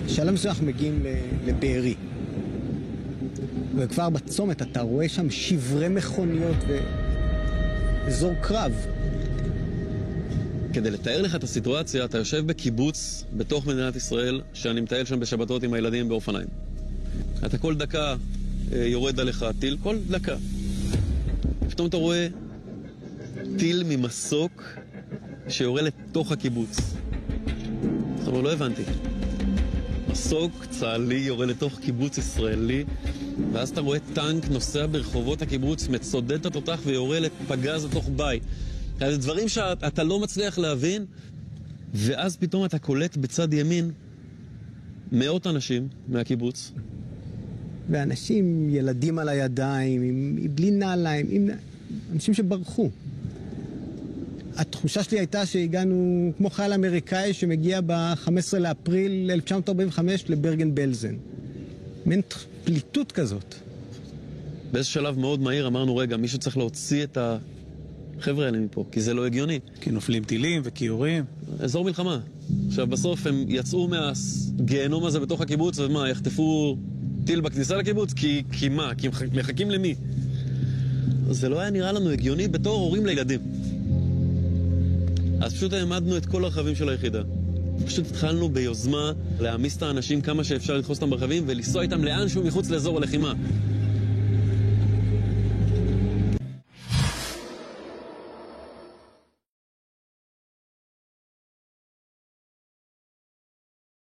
שלב מסוים אנחנו מגיעים לבארי. וכבר בצומת אתה רואה שם שברי מכוניות ואזור קרב. כדי לתאר לך את הסיטואציה, אתה יושב בקיבוץ בתוך מדינת ישראל, שאני מטייל שם בשבתות עם הילדים באופניים. אתה כל דקה יורד עליך טיל, כל דקה. פתאום אתה רואה טיל ממסוק שיורה לתוך הקיבוץ. זאת אומרת, לא הבנתי. מסוק צה"לי יורה לתוך קיבוץ ישראלי, ואז אתה רואה טנק נוסע ברחובות הקיבוץ, מצודד את התותח ויורה לפגז לתוך בית. זה דברים שאתה לא מצליח להבין, ואז פתאום אתה קולט בצד ימין מאות אנשים מהקיבוץ. ואנשים, ילדים על הידיים, בלי נעליים, אנשים שברחו. התחושה שלי הייתה שהגענו כמו חייל אמריקאי שמגיע ב-15 לאפריל 1945 לברגן בלזן. מין פליטות כזאת. באיזה שלב מאוד מהיר אמרנו, רגע, מישהו צריך להוציא את החבר'ה האלה מפה, כי זה לא הגיוני. כי נופלים טילים וכיורים. אזור מלחמה. עכשיו בסוף הם יצאו מהגיהנום הזה בתוך הקיבוץ, ומה, יחטפו טיל בכניסה לקיבוץ? כי מה? כי הם מחכים למי? זה לא היה נראה לנו הגיוני בתור הורים לילדים. אז פשוט העמדנו את כל הרכבים של היחידה. פשוט התחלנו ביוזמה להעמיס את האנשים כמה שאפשר לדחוס אותם ברכבים ולנסוע איתם לאנשהו מחוץ לאזור הלחימה.